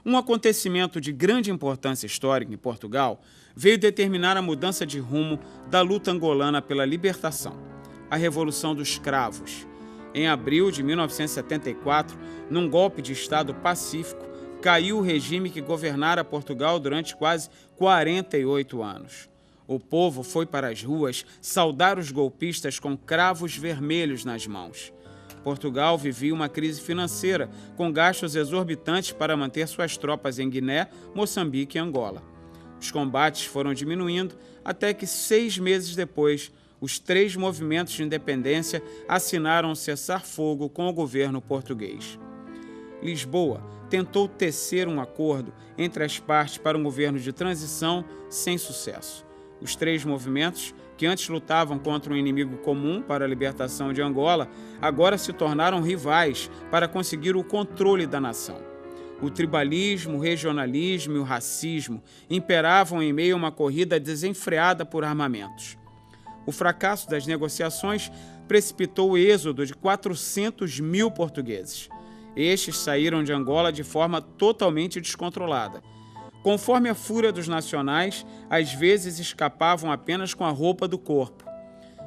Um acontecimento de grande importância histórica em Portugal veio determinar a mudança de rumo da luta angolana pela libertação, a Revolução dos Cravos. Em abril de 1974, num golpe de Estado pacífico, caiu o regime que governara Portugal durante quase 48 anos. O povo foi para as ruas saudar os golpistas com cravos vermelhos nas mãos. Portugal vivia uma crise financeira, com gastos exorbitantes para manter suas tropas em Guiné, Moçambique e Angola. Os combates foram diminuindo até que 6 meses depois, os 3 movimentos de independência assinaram um cessar-fogo com o governo português. Lisboa tentou tecer um acordo entre as partes para um governo de transição sem sucesso. Os 3 movimentos, que antes lutavam contra um inimigo comum para a libertação de Angola, agora se tornaram rivais para conseguir o controle da nação. O tribalismo, o regionalismo e o racismo imperavam em meio a uma corrida desenfreada por armamentos. O fracasso das negociações precipitou o êxodo de 400 mil portugueses. Estes saíram de Angola de forma totalmente descontrolada. Conforme a fúria dos nacionais, às vezes escapavam apenas com a roupa do corpo.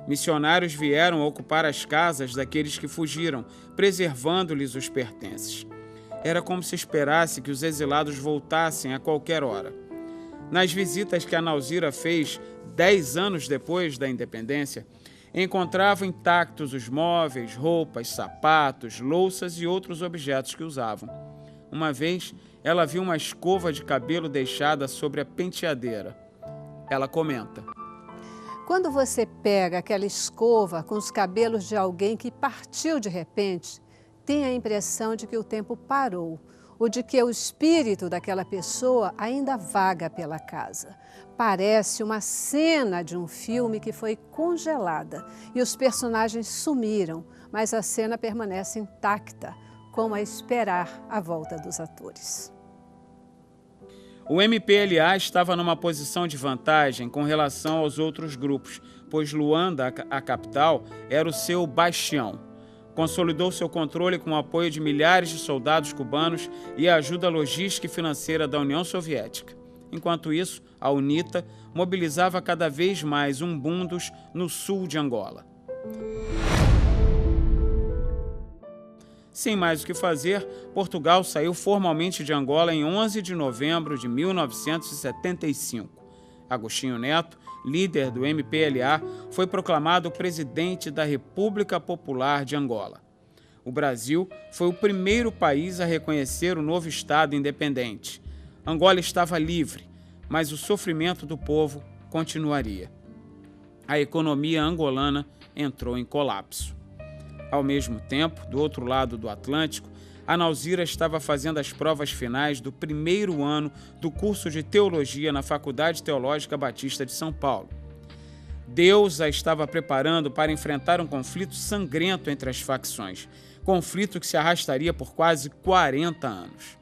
Missionários vieram ocupar as casas daqueles que fugiram, preservando-lhes os pertences. Era como se esperasse que os exilados voltassem a qualquer hora. Nas visitas que a Nausira fez 10 anos depois da independência, encontrava intactos os móveis, roupas, sapatos, louças e outros objetos que usavam. Uma vez, ela viu uma escova de cabelo deixada sobre a penteadeira. Ela comenta: quando você pega aquela escova com os cabelos de alguém que partiu de repente, tem a impressão de que o tempo parou, ou de que o espírito daquela pessoa ainda vaga pela casa. Parece uma cena de um filme que foi congelada e os personagens sumiram, mas a cena permanece intacta, como a esperar a volta dos atores. O MPLA estava numa posição de vantagem com relação aos outros grupos, pois Luanda, a capital, era o seu bastião. Consolidou seu controle com o apoio de milhares de soldados cubanos e a ajuda logística e financeira da União Soviética. Enquanto isso, a UNITA mobilizava cada vez mais umbundos no sul de Angola. Sem mais o que fazer, Portugal saiu formalmente de Angola em 11 de novembro de 1975. Agostinho Neto, líder do MPLA, foi proclamado presidente da República Popular de Angola. O Brasil foi o primeiro país a reconhecer o novo Estado independente. Angola estava livre, mas o sofrimento do povo continuaria. A economia angolana entrou em colapso. Ao mesmo tempo, do outro lado do Atlântico, a Nausira estava fazendo as provas finais do primeiro ano do curso de Teologia na Faculdade Teológica Batista de São Paulo. Deus a estava preparando para enfrentar um conflito sangrento entre as facções, conflito que se arrastaria por quase 40 anos.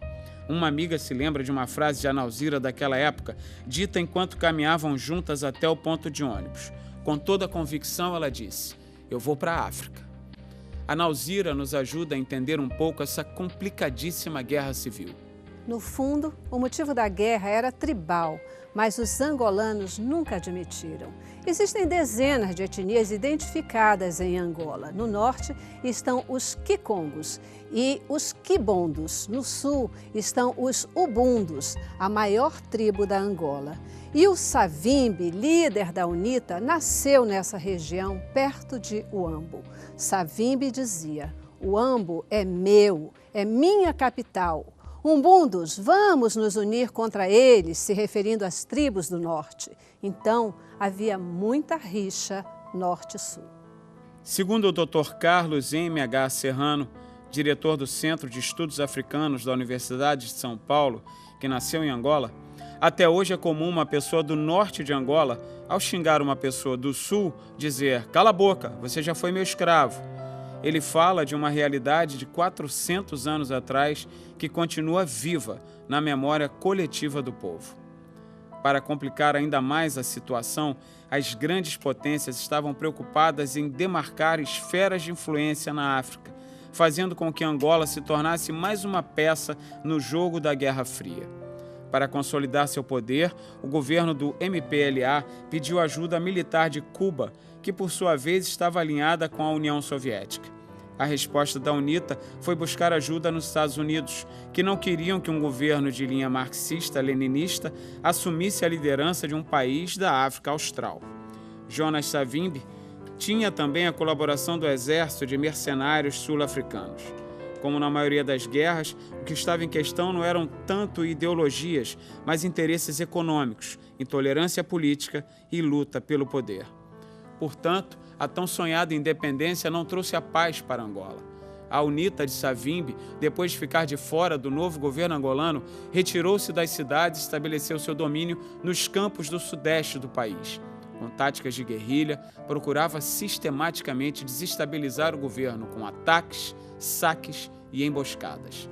Uma amiga se lembra de uma frase de Nausira daquela época, dita enquanto caminhavam juntas até o ponto de ônibus. Com toda a convicção, ela disse: "Eu vou para a África." A Nausira nos ajuda a entender um pouco essa complicadíssima guerra civil. No fundo, o motivo da guerra era tribal, mas os angolanos nunca admitiram. Existem dezenas de etnias identificadas em Angola. No norte estão os Kikongos e os Kibondos. No sul estão os Ubundos, a maior tribo da Angola. E o Savimbi, líder da UNITA, nasceu nessa região, perto de Uambo. Savimbi dizia: "Uambo é meu, é minha capital. Umbundos, vamos nos unir contra eles", se referindo às tribos do norte. Então, havia muita rixa norte-sul. Segundo o Dr. Carlos M.H. Serrano, diretor do Centro de Estudos Africanos da Universidade de São Paulo, que nasceu em Angola, até hoje é comum uma pessoa do norte de Angola, ao xingar uma pessoa do sul, dizer: "Cala a boca, você já foi meu escravo." Ele fala de uma realidade de 400 anos atrás que continua viva na memória coletiva do povo. Para complicar ainda mais a situação, as grandes potências estavam preocupadas em demarcar esferas de influência na África, fazendo com que Angola se tornasse mais uma peça no jogo da Guerra Fria. Para consolidar seu poder, o governo do MPLA pediu ajuda militar de Cuba, que por sua vez estava alinhada com a União Soviética. A resposta da UNITA foi buscar ajuda nos Estados Unidos, que não queriam que um governo de linha marxista-leninista assumisse a liderança de um país da África Austral. Jonas Savimbi tinha também a colaboração do exército de mercenários sul-africanos. Como na maioria das guerras, o que estava em questão não eram tanto ideologias, mas interesses econômicos, intolerância política e luta pelo poder. Portanto, a tão sonhada independência não trouxe a paz para Angola. A UNITA de Savimbi, depois de ficar de fora do novo governo angolano, retirou-se das cidades e estabeleceu seu domínio nos campos do sudeste do país. Com táticas de guerrilha, procurava sistematicamente desestabilizar o governo com ataques, saques e emboscadas.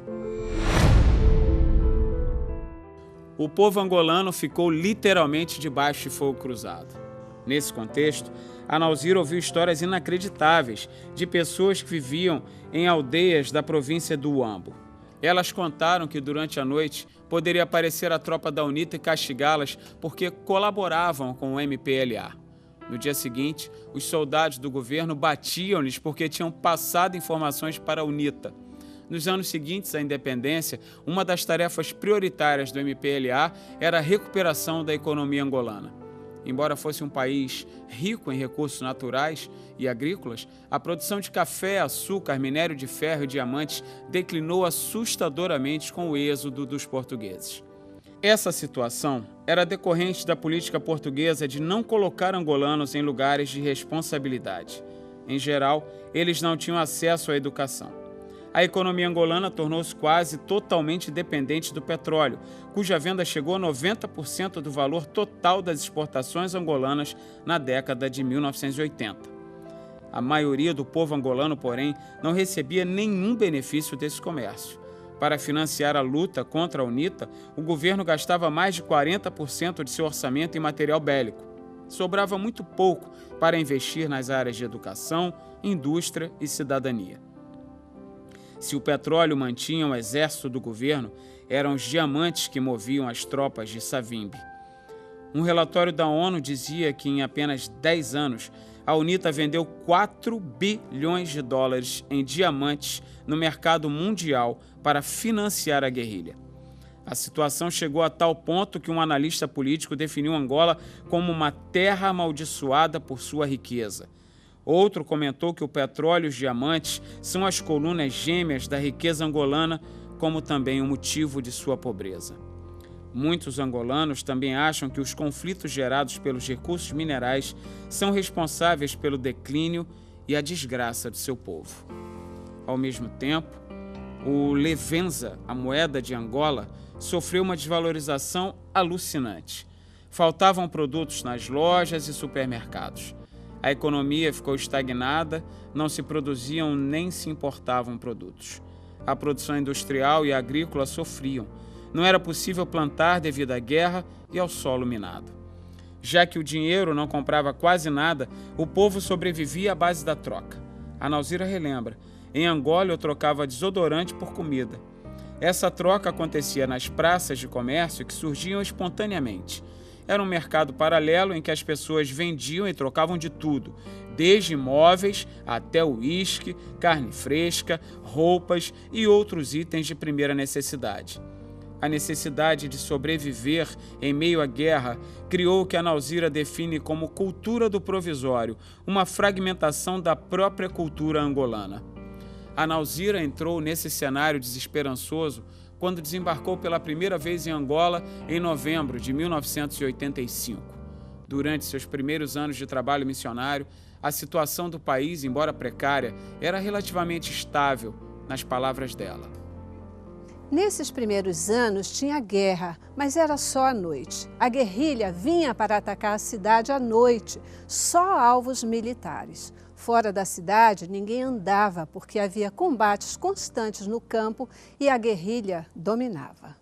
O povo angolano ficou literalmente debaixo de fogo cruzado. Nesse contexto, a Nauzira ouviu histórias inacreditáveis de pessoas que viviam em aldeias da província do Huambo. Elas contaram que durante a noite poderia aparecer a tropa da UNITA e castigá-las porque colaboravam com o MPLA. No dia seguinte, os soldados do governo batiam-lhes porque tinham passado informações para a UNITA. Nos anos seguintes à independência, uma das tarefas prioritárias do MPLA era a recuperação da economia angolana. Embora fosse um país rico em recursos naturais e agrícolas, a produção de café, açúcar, minério de ferro e diamantes declinou assustadoramente com o êxodo dos portugueses. Essa situação era decorrente da política portuguesa de não colocar angolanos em lugares de responsabilidade. Em geral, eles não tinham acesso à educação. A economia angolana tornou-se quase totalmente dependente do petróleo, cuja venda chegou a 90% do valor total das exportações angolanas na década de 1980. A maioria do povo angolano, porém, não recebia nenhum benefício desse comércio. Para financiar a luta contra a UNITA, o governo gastava mais de 40% de seu orçamento em material bélico. Sobrava muito pouco para investir nas áreas de educação, indústria e cidadania. Se o petróleo mantinha o exército do governo, eram os diamantes que moviam as tropas de Savimbi. Um relatório da ONU dizia que em apenas 10 anos, a UNITA vendeu 4 bilhões de dólares em diamantes no mercado mundial para financiar a guerrilha. A situação chegou a tal ponto que um analista político definiu Angola como uma terra amaldiçoada por sua riqueza. Outro comentou que o petróleo e os diamantes são as colunas gêmeas da riqueza angolana, como também o motivo de sua pobreza. Muitos angolanos também acham que os conflitos gerados pelos recursos minerais são responsáveis pelo declínio e a desgraça de seu povo. Ao mesmo tempo, o levenza, a moeda de Angola, sofreu uma desvalorização alucinante. Faltavam produtos nas lojas e supermercados. A economia ficou estagnada, não se produziam nem se importavam produtos. A produção industrial e agrícola sofriam. Não era possível plantar devido à guerra e ao solo minado. Já que o dinheiro não comprava quase nada, o povo sobrevivia à base da troca. A Nauzira relembra: em Angola eu trocava desodorante por comida. Essa troca acontecia nas praças de comércio que surgiam espontaneamente. Era um mercado paralelo em que as pessoas vendiam e trocavam de tudo, desde imóveis até uísque, carne fresca, roupas e outros itens de primeira necessidade. A necessidade de sobreviver em meio à guerra criou o que a Nauzira define como cultura do provisório, uma fragmentação da própria cultura angolana. A Nauzira entrou nesse cenário desesperançoso quando desembarcou pela primeira vez em Angola em novembro de 1985. Durante seus primeiros anos de trabalho missionário, a situação do país, embora precária, era relativamente estável, nas palavras dela. Nesses primeiros anos tinha guerra, mas era só à noite. A guerrilha vinha para atacar a cidade à noite, só alvos militares. Fora da cidade, ninguém andava porque havia combates constantes no campo e a guerrilha dominava.